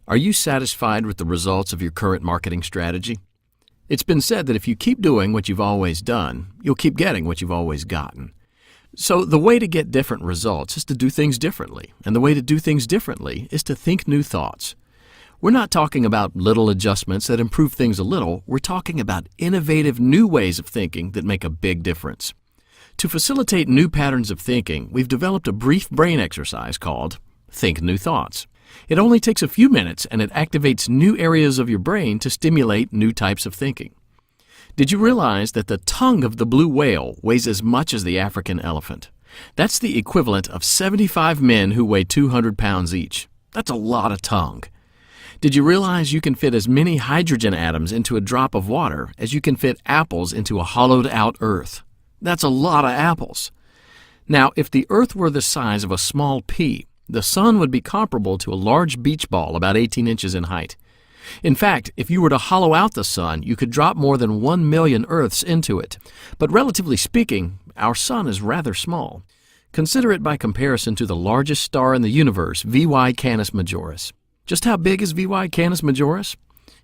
Are you satisfied with the results of your current marketing strategy? It's been said that if you keep doing what you've always done, you'll keep getting what you've always gotten. So the way to get different results is to do things differently, and the way to do things differently is to think new thoughts. We're not talking about little adjustments that improve things a little. We're talking about innovative new ways of thinking that make a big difference. To facilitate new patterns of thinking, we've developed a brief brain exercise called Think New Thoughts. It only takes a few minutes and it activates new areas of your brain to stimulate new types of thinking. Did you realize that the tongue of the blue whale weighs as much as the African elephant? That's the equivalent of 75 men who weigh 200 pounds each. That's a lot of tongue. Did you realize you can fit as many hydrogen atoms into a drop of water as you can fit apples into a hollowed-out earth? That's a lot of apples. Now, if the earth were the size of a small pea, the sun would be comparable to a large beach ball about 18 inches in height. In fact, if you were to hollow out the sun, you could drop more than 1 million Earths into it. But relatively speaking, our sun is rather small. Consider it by comparison to the largest star in the universe, VY Canis Majoris. Just how big is VY Canis Majoris?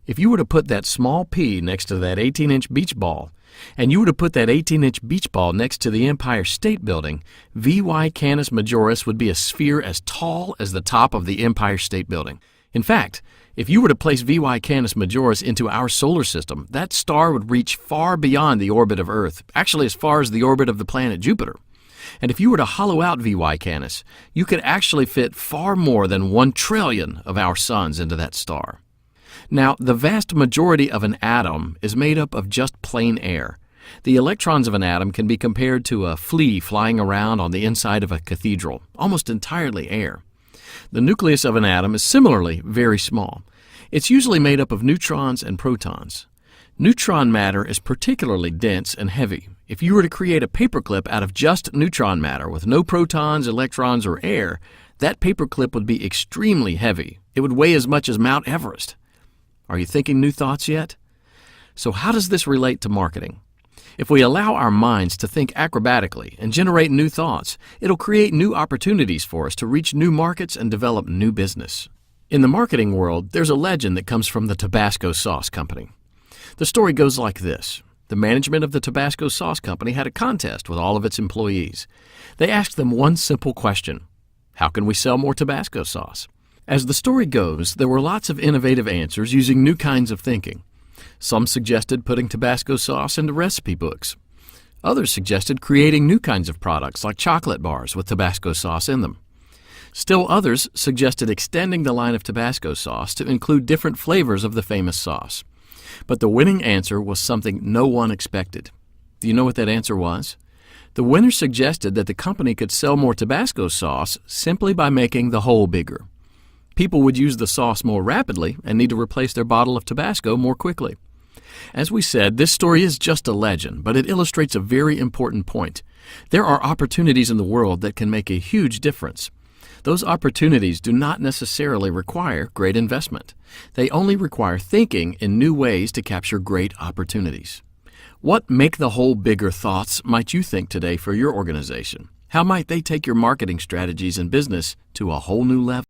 If you were to put that small pea next to that 18-inch beach ball, and you were to put that 18-inch beach ball next to the Empire State Building, VY Canis Majoris would be a sphere as tall as the top of the Empire State Building. In fact, if you were to place VY Canis Majoris into our solar system, that star would reach far beyond the orbit of Earth, actually as far as the orbit of the planet Jupiter. And if you were to hollow out VY Canis, you could actually fit far more than 1 trillion of our suns into that star. Now, the vast majority of an atom is made up of just plain air. The electrons of an atom can be compared to a flea flying around on the inside of a cathedral, almost entirely air. The nucleus of an atom is similarly very small. It's usually made up of neutrons and protons. Neutron matter is particularly dense and heavy. If you were to create a paperclip out of just neutron matter with no protons, electrons, or air, that paperclip would be extremely heavy. It would weigh as much as Mount Everest. Are you thinking new thoughts yet? So how does this relate to marketing? If we allow our minds to think acrobatically and generate new thoughts, it'll create new opportunities for us to reach new markets and develop new business. In the marketing world, there's a legend that comes from the Tabasco Sauce Company. The story goes like this. The management of the Tabasco Sauce Company had a contest with all of its employees. They asked them one simple question: how can we sell more Tabasco sauce? As the story goes, there were lots of innovative answers using new kinds of thinking. Some suggested putting Tabasco sauce into recipe books. Others suggested creating new kinds of products like chocolate bars with Tabasco sauce in them. Still others suggested extending the line of Tabasco sauce to include different flavors of the famous sauce. But the winning answer was something no one expected. Do you know what that answer was? The winner suggested that the company could sell more Tabasco sauce simply by making the hole bigger. People would use the sauce more rapidly and need to replace their bottle of Tabasco more quickly. As we said, this story is just a legend, but it illustrates a very important point. There are opportunities in the world that can make a huge difference. Those opportunities do not necessarily require great investment. They only require thinking in new ways to capture great opportunities. What make the whole bigger thoughts might you think today for your organization? How might they take your marketing strategies and business to a whole new level?